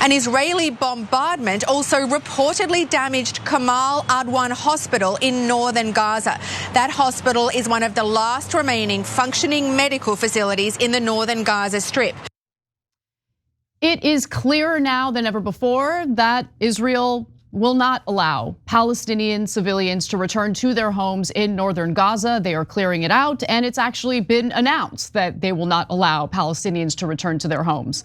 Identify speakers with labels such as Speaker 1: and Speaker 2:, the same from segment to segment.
Speaker 1: An Israeli bombardment also reportedly damaged Kamal Adwan Hospital in northern Gaza. That hospital is one of the last remaining functioning medical facilities in the northern Gaza Strip.
Speaker 2: It is clearer now than ever before that Israel will not allow Palestinian civilians to return to their homes in northern Gaza. They are clearing it out, and it's actually been announced that they will not allow Palestinians to return to their homes,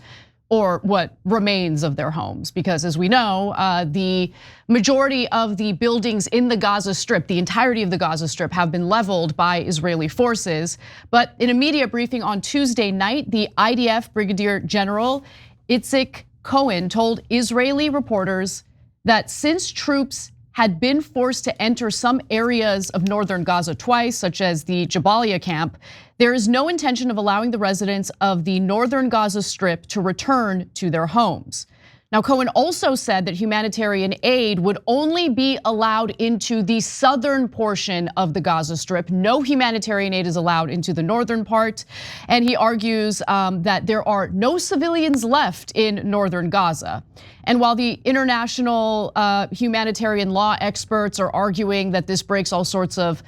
Speaker 2: or what remains of their homes, because as we know, the majority of the buildings in the Gaza Strip, the entirety of the Gaza Strip, have been leveled by Israeli forces. But in a media briefing on Tuesday night, the IDF Brigadier General Itzik Cohen told Israeli reporters that since troops had been forced to enter some areas of northern Gaza twice, such as the Jabaliya camp, there is no intention of allowing the residents of the northern Gaza Strip to return to their homes. Now, Cohen also said that humanitarian aid would only be allowed into the southern portion of the Gaza Strip. No humanitarian aid is allowed into the northern part. And he argues that there are no civilians left in northern Gaza. And while the international humanitarian law experts are arguing that this breaks all sorts of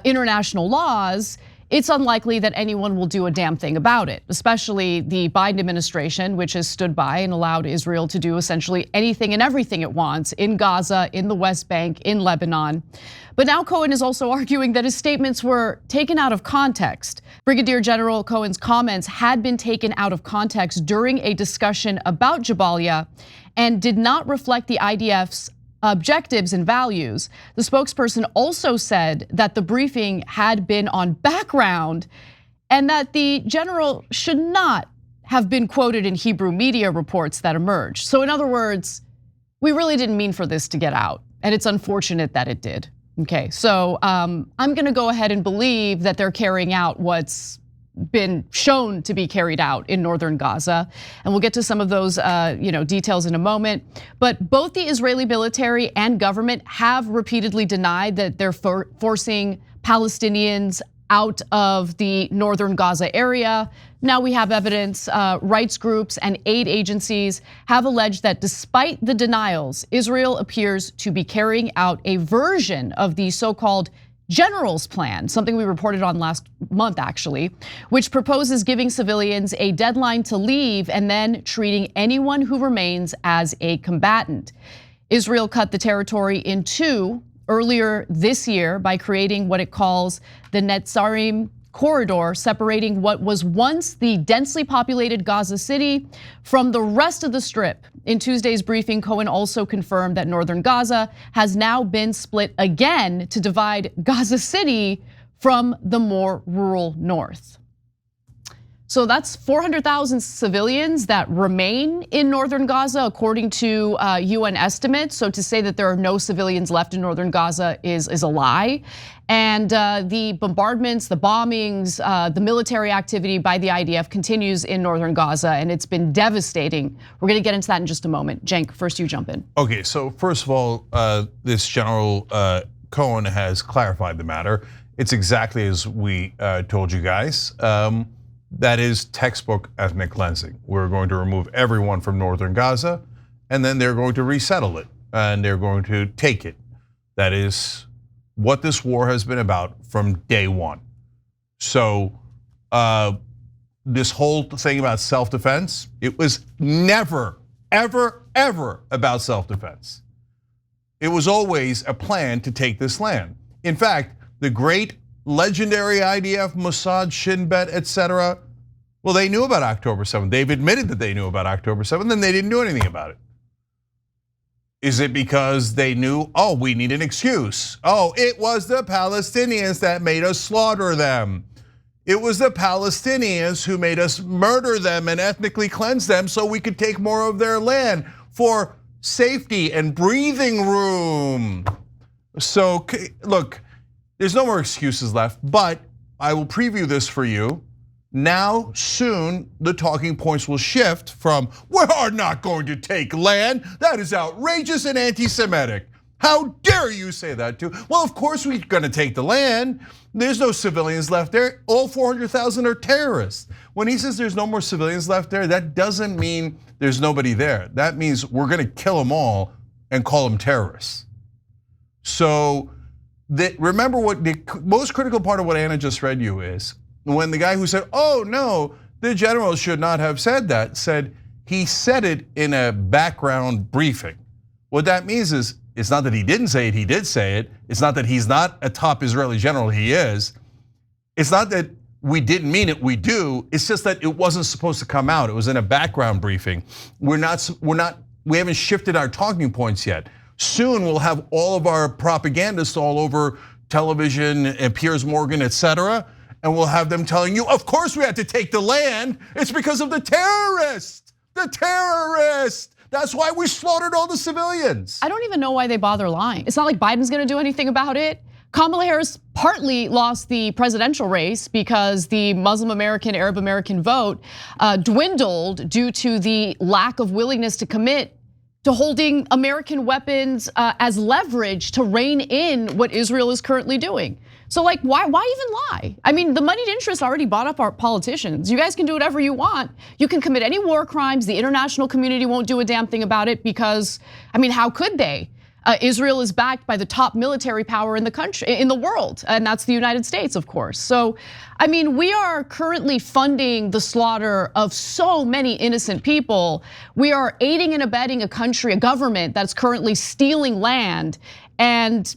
Speaker 2: international laws, it's unlikely that anyone will do a damn thing about it, especially the Biden administration, which has stood by and allowed Israel to do essentially anything and everything it wants in Gaza, in the West Bank, in Lebanon. But now Cohen is also arguing that his statements were taken out of context. Brigadier General Cohen's comments had been taken out of context during a discussion about Jabaliya and did not reflect the IDF's objectives and values. The spokesperson also said that the briefing had been on background and that the general should not have been quoted in Hebrew media reports that emerged. So in other words, we really didn't mean for this to get out, and it's unfortunate that it did. Okay, so I'm gonna go ahead and believe that they're carrying out what's been shown to be carried out in northern Gaza, and we'll get to some of those details in a moment. But both the Israeli military and government have repeatedly denied that they're forcing Palestinians out of the northern Gaza area. Now we have evidence. Rights groups and aid agencies have alleged that despite the denials, Israel appears to be carrying out a version of the so-called Generals Plan, something we reported on last month actually, which proposes giving civilians a deadline to leave and then treating anyone who remains as a combatant. Israel cut the territory in two earlier this year by creating what it calls the Netzarim corridor, separating what was once the densely populated Gaza City from the rest of the Strip. In Tuesday's briefing, Cohen also confirmed that northern Gaza has now been split again to divide Gaza City from the more rural north. So that's 400,000 civilians that remain in northern Gaza, according to UN estimates. So to say that there are no civilians left in northern Gaza is a lie. And the bombardments, the bombings, the military activity by the IDF continues in northern Gaza, and it's been devastating. We're gonna get into that in just a moment. Cenk, first you jump in.
Speaker 3: Okay, so first of all, this General Cohen has clarified the matter. It's exactly as we told you guys. That is textbook ethnic cleansing. We're going to remove everyone from northern Gaza, and then they're going to resettle it, and they're going to take it. That is what this war has been about from day one. So this whole thing about self-defense, it was never, ever, ever about self-defense. It was always a plan to take this land. In fact, the great legendary IDF, Mossad, Shin Bet, etc. Well, they knew about October 7th. They've admitted that they knew about October 7th, and they didn't do anything about it. Is it because they knew, oh, we need an excuse? Oh, it was the Palestinians that made us slaughter them. It was the Palestinians who made us murder them and ethnically cleanse them so we could take more of their land for safety and breathing room. So look, there's no more excuses left, but I will preview this for you. Now, soon, the talking points will shift from, we are not going to take land. That is outrageous and anti-Semitic. How dare you say that too? Well, of course we're gonna take the land. There's no civilians left there. All 400,000 are terrorists. When he says there's no more civilians left there, that doesn't mean there's nobody there. That means we're gonna kill them all and call them terrorists. So remember what the most critical part of what Anna just read you is when the guy who said, oh no, the general should not have said that, said he said it in a background briefing. What that means is it's not that he didn't say it, he did say it. It's not that he's not a top Israeli general, he is. It's not that we didn't mean it, we do. It's just that it wasn't supposed to come out. It was in a background briefing. We haven't shifted our talking points yet. Soon we'll have all of our propagandists all over television and Piers Morgan, etc. And we'll have them telling you, of course we had to take the land. It's because of the terrorists. The terrorists. That's why we slaughtered all the civilians.
Speaker 2: I don't even know why they bother lying. It's not like Biden's gonna do anything about it. Kamala Harris partly lost the presidential race because the Muslim American, Arab American vote dwindled due to the lack of willingness to commit to holding American weapons as leverage to rein in what Israel is currently doing. So like, why even lie? I mean, the moneyed interests already bought up our politicians. You guys can do whatever you want. You can commit any war crimes. The international community won't do a damn thing about it because, I mean, how could they? Israel is backed by the top military power in the country, in the world, and that's the United States, of course. So, I mean, we are currently funding the slaughter of so many innocent people. We are aiding and abetting a country, a government that's currently stealing land, and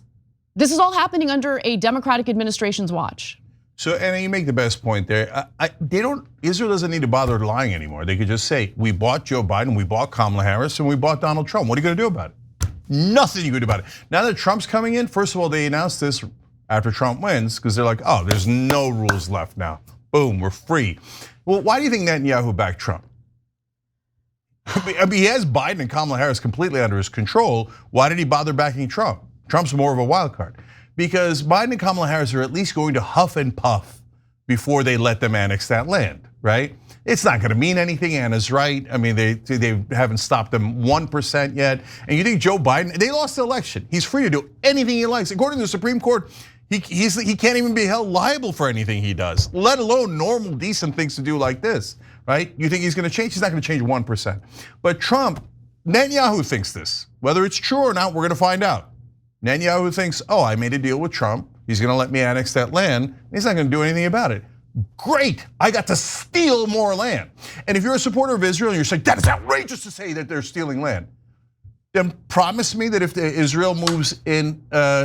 Speaker 2: this is all happening under a Democratic administration's watch.
Speaker 3: So, Anna, you make the best point there. Israel doesn't need to bother lying anymore. They could just say, we bought Joe Biden, we bought Kamala Harris, and we bought Donald Trump. What are you gonna do about it? Nothing you can do about it. Now that Trump's coming in, first of all, they announced this after Trump wins because they're like, oh, there's no rules left now. Boom, we're free. Well, why do you think Netanyahu backed Trump? I mean, he has Biden and Kamala Harris completely under his control. Why did he bother backing Trump? Trump's more of a wild card because Biden and Kamala Harris are at least going to huff and puff before they let them annex that land, right? It's not gonna mean anything, Anna's right. I mean, they haven't stopped them 1% yet. And you think Joe Biden, they lost the election. He's free to do anything he likes. According to the Supreme Court, he can't even be held liable for anything he does, let alone normal, decent things to do like this, right? You think he's gonna change? He's not gonna change 1%. But Trump, Netanyahu thinks this. Whether it's true or not, we're gonna find out. Netanyahu thinks, oh, I made a deal with Trump. He's gonna let me annex that land. He's not gonna do anything about it. Great, I got to steal more land. And if you're a supporter of Israel and you're saying, that is outrageous to say that they're stealing land, then promise me that if Israel moves in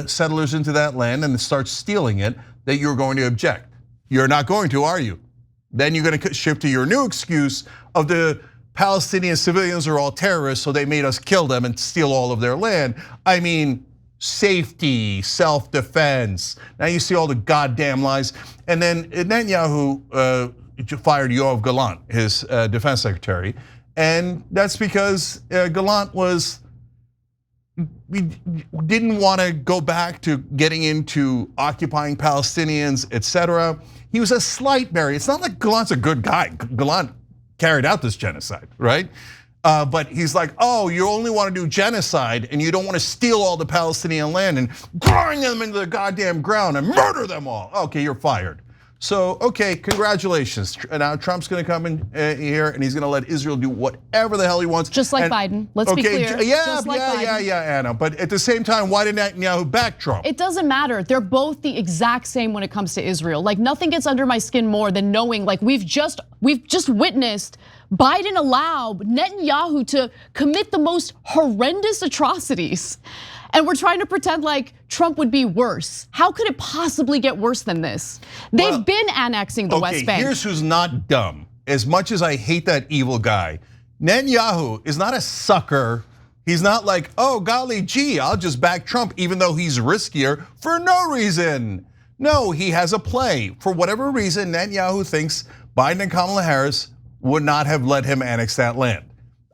Speaker 3: settlers into that land and starts stealing it, that you're going to object. You're not going to, are you? Then you're going to shift to your new excuse of the Palestinian civilians are all terrorists, so they made us kill them and steal all of their land. I mean, safety, self-defense. Now you see all the goddamn lies. And then Netanyahu fired Yoav Gallant, his defense secretary. And that's because Gallant didn't want to go back to getting into occupying Palestinians, etc. He was a slight barrier. It's not like Gallant's a good guy. Gallant carried out this genocide, right? But he's like, oh, you only want to do genocide and you don't want to steal all the Palestinian land and grind them into the goddamn ground and murder them all. Okay, you're fired. So, okay, congratulations. Now Trump's gonna come in here and he's gonna let Israel do whatever the hell he wants.
Speaker 2: Just like Biden, let's be clear.
Speaker 3: Yeah, Anna. But at the same time, why did Netanyahu back Trump?
Speaker 2: It doesn't matter. They're both the exact same when it comes to Israel. Like nothing gets under my skin more than knowing like we've just witnessed Biden allow Netanyahu to commit the most horrendous atrocities. And we're trying to pretend like Trump would be worse. How could it possibly get worse than this? They've been annexing the West Bank.
Speaker 3: Here's who's not dumb. As much as I hate that evil guy, Netanyahu is not a sucker. He's not like, oh golly gee, I'll just back Trump even though he's riskier for no reason. No, he has a play. For whatever reason, Netanyahu thinks Biden and Kamala Harris would not have let him annex that land.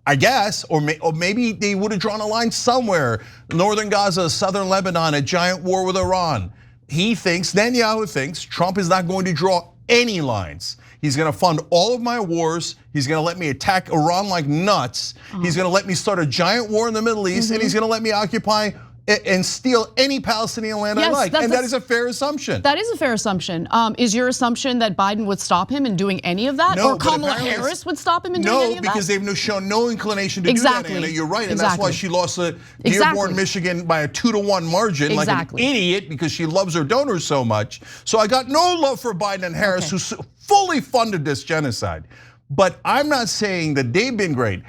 Speaker 3: I guess, or maybe they would have drawn a line somewhere. Northern Gaza, southern Lebanon, a giant war with Iran. Netanyahu thinks Trump is not going to draw any lines. He's gonna fund all of my wars. He's gonna let me attack Iran like nuts. He's gonna let me start a giant war in the Middle East and he's gonna let me occupy and steal any Palestinian land I like, and that is a fair assumption.
Speaker 2: That is a fair assumption. Is your assumption that Biden would stop him in doing any of that, or Kamala Harris would stop him in doing any of that?
Speaker 3: No, because they've shown no inclination to do that, Anna. You're right, and that's why she lost Dearborn, Michigan by a 2-to-1 margin, like an idiot, because she loves her donors so much. So I got no love for Biden and Harris, who fully funded this genocide. But I'm not saying that they've been great.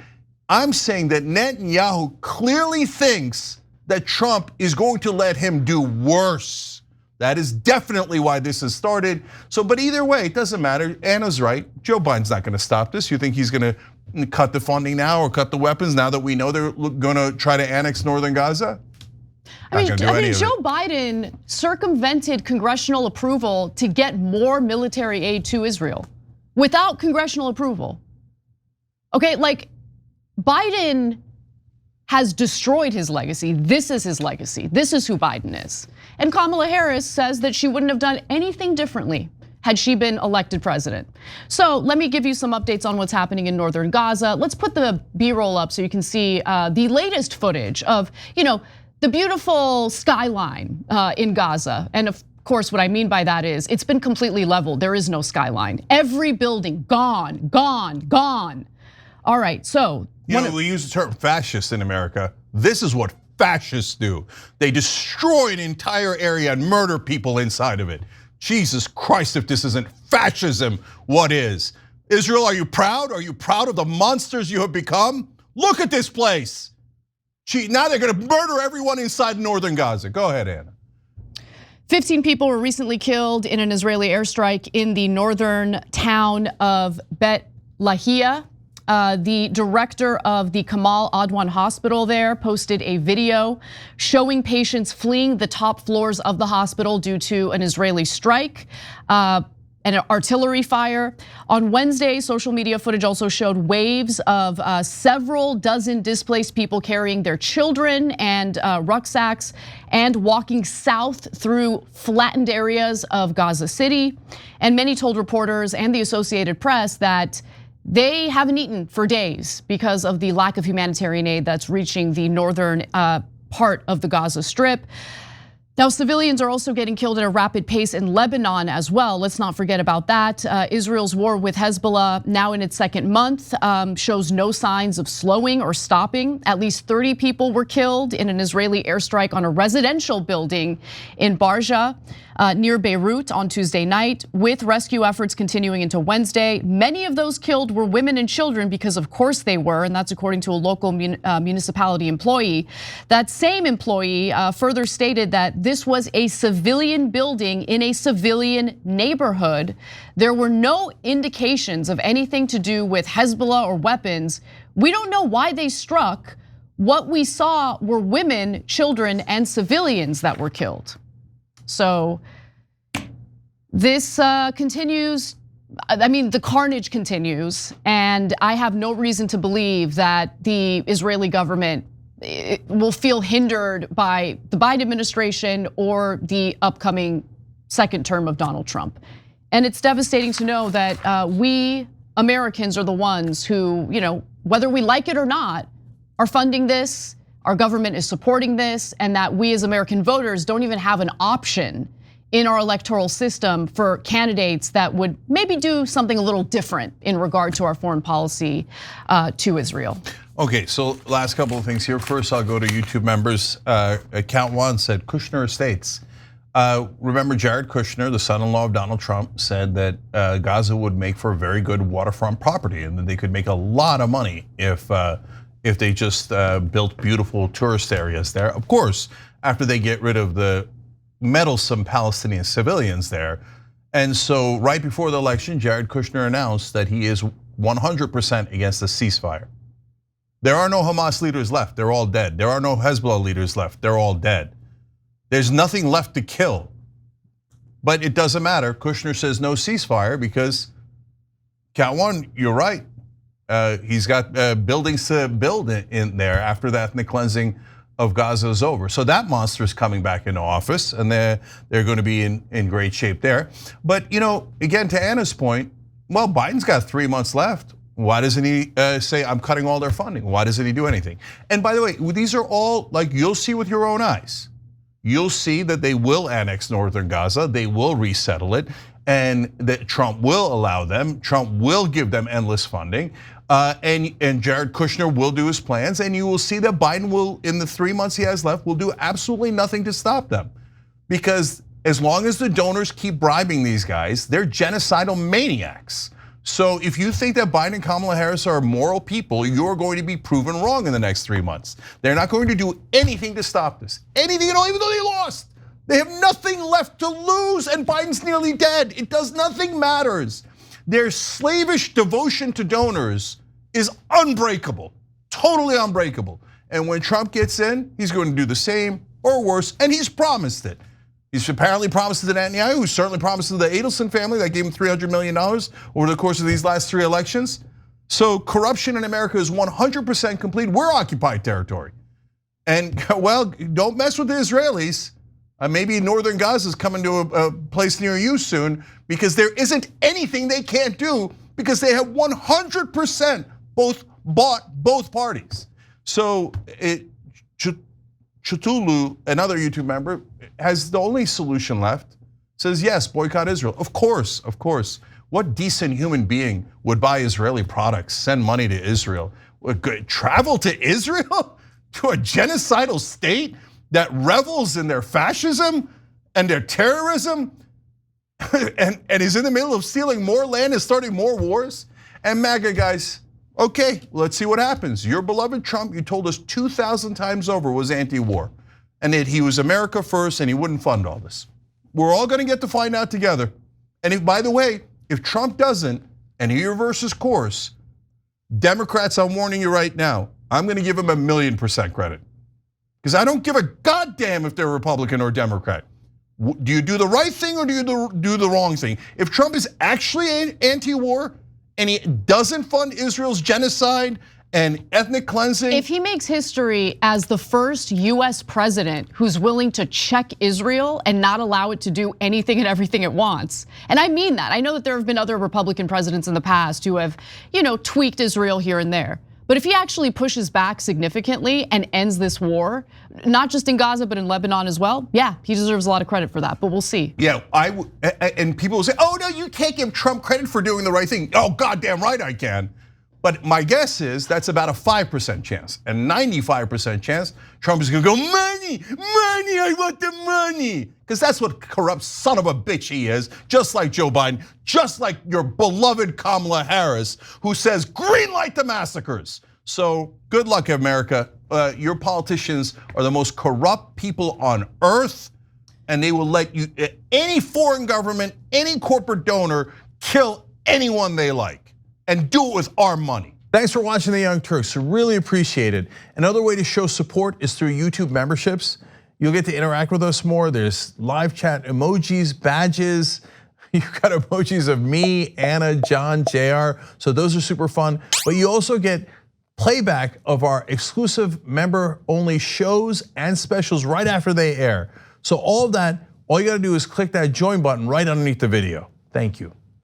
Speaker 3: I'm saying that Netanyahu clearly thinks that Trump is going to let him do worse. That is definitely why this has started. So, but either way, it doesn't matter. Anna's right. Joe Biden's not gonna stop this. You think he's gonna cut the funding now or cut the weapons now that we know they're gonna try to annex northern Gaza?
Speaker 2: I mean, Joe Biden circumvented congressional approval to get more military aid to Israel without congressional approval. Okay, like Biden has destroyed his legacy. This is his legacy. This is who Biden is. And Kamala Harris says that she wouldn't have done anything differently had she been elected president. So let me give you some updates on what's happening in northern Gaza. Let's put the B-roll up so you can see the latest footage of, the beautiful skyline in Gaza. And of course, what I mean by that is it's been completely leveled. There is no skyline. Every building gone, gone, gone. All right, so.
Speaker 3: We use the term fascist in America. This is what fascists do. They destroy an entire area and murder people inside of it. Jesus Christ, if this isn't fascism, what is? Israel, are you proud? Are you proud of the monsters you have become? Look at this place. Now they're gonna murder everyone inside northern Gaza. Go ahead, Anna.
Speaker 2: 15 people were recently killed in an Israeli airstrike in the northern town of Bet Lahia. The director of the Kamal Adwan hospital there posted a video showing patients fleeing the top floors of the hospital due to an Israeli strike and an artillery fire. On Wednesday, social media footage also showed waves of several dozen displaced people carrying their children and rucksacks and walking south through flattened areas of Gaza City. And many told reporters and the Associated Press that they haven't eaten for days because of the lack of humanitarian aid that's reaching the northern part of the Gaza Strip. Now, civilians are also getting killed at a rapid pace in Lebanon as well. Let's not forget about that. Israel's war with Hezbollah, now in its second month, shows no signs of slowing or stopping. At least 30 people were killed in an Israeli airstrike on a residential building in Barja, near Beirut on Tuesday night, with rescue efforts continuing into Wednesday. Many of those killed were women and children, because of course they were, and that's according to a local municipality employee. That same employee further stated that this was a civilian building in a civilian neighborhood. There were no indications of anything to do with Hezbollah or weapons. We don't know why they struck. What we saw were women, children, and civilians that were killed. So this continues. I mean, the carnage continues, and I have no reason to believe that the Israeli government will feel hindered by the Biden administration or the upcoming second term of Donald Trump. And it's devastating to know that we Americans are the ones who, whether we like it or not, are funding this. Our government is supporting this, and that we as American voters don't even have an option in our electoral system for candidates that would maybe do something a little different in regard to our foreign policy to Israel.
Speaker 3: Okay, so last couple of things here. First, I'll go to YouTube members. Account one said Kushner Estates. Remember Jared Kushner, the son-in-law of Donald Trump, said that Gaza would make for a very good waterfront property, and that they could make a lot of money if they just built beautiful tourist areas there. Of course, after they get rid of the meddlesome Palestinian civilians there. And so right before the election, Jared Kushner announced that he is 100% against the ceasefire. There are no Hamas leaders left, they're all dead. There are no Hezbollah leaders left, they're all dead. There's nothing left to kill. But it doesn't matter, Kushner says no ceasefire because, count one, you're right. He's got buildings to build in there after the ethnic cleansing of Gaza is over. So that monster is coming back into office, and they're going to be in great shape there. But again, to Anna's point, well, Biden's got 3 months left. Why doesn't he say, I'm cutting all their funding? Why doesn't he do anything? And by the way, these are all, like, you'll see with your own eyes. You'll see that they will annex northern Gaza, they will resettle it, and that Trump will allow them, Trump will give them endless funding, and Jared Kushner will do his plans, and you will see that Biden will, in the 3 months he has left, will do absolutely nothing to stop them. Because as long as the donors keep bribing these guys, they're genocidal maniacs. So if you think that Biden and Kamala Harris are moral people, you're going to be proven wrong in the next 3 months. They're not going to do anything to stop this. Anything at all, even though they lost. They have nothing left to lose, and Biden's nearly dead. It does nothing matters. Their slavish devotion to donors is unbreakable, totally unbreakable. And when Trump gets in, he's going to do the same or worse, and he's promised it. He's apparently promised it to Netanyahu, who certainly promised it to the Adelson family that gave him $300 million over the course of these last 3 elections. So corruption in America is 100% complete. We're occupied territory. And well, don't mess with the Israelis. Maybe northern Gaza is coming to a place near you soon, because there isn't anything they can't do, because they have 100% bought both parties. So Chutulu, another YouTube member, has the only solution left. Says, yes, boycott Israel. Of course, of course. What decent human being would buy Israeli products, send money to Israel, travel to Israel, to a genocidal state that revels in their fascism and their terrorism, and is in the middle of stealing more land and starting more wars? And MAGA guys, okay, let's see what happens. Your beloved Trump, you told us 2,000 times over, was anti-war, and that he was America first and he wouldn't fund all this. We're all gonna get to find out together. And if, by the way, if Trump doesn't and he reverses course, Democrats, I'm warning you right now, I'm gonna give him 1,000,000% credit. Because I don't give a goddamn if they're Republican or Democrat. Do you do the right thing or do you do the wrong thing? If Trump is actually anti-war and he doesn't fund Israel's genocide and ethnic cleansing.
Speaker 2: If he makes history as the first US president who's willing to check Israel and not allow it to do anything and everything it wants, and I mean that. I know that there have been other Republican presidents in the past who have, tweaked Israel here and there. But if he actually pushes back significantly and ends this war, not just in Gaza, but in Lebanon as well, yeah, he deserves a lot of credit for that, but we'll see.
Speaker 3: Yeah, and people will say, oh no, you can't give Trump credit for doing the right thing. Oh, goddamn right I can. But my guess is that's about a 5% chance, and 95% chance Trump is gonna go, money, I want the money. Because that's what corrupt son of a bitch he is, just like Joe Biden, just like your beloved Kamala Harris, who says green light the massacres. So good luck, America. Your politicians are the most corrupt people on earth, and they will let you, any foreign government, any corporate donor, kill anyone they like. And do it with our money.
Speaker 4: Thanks for watching The Young Turks, really appreciate it. Another way to show support is through YouTube memberships. You'll get to interact with us more. There's live chat emojis, badges. You've got emojis of me, Anna, John, JR. So those are super fun. But you also get playback of our exclusive member-only shows and specials right after they air. So all of that, all you gotta do is click that join button right underneath the video. Thank you.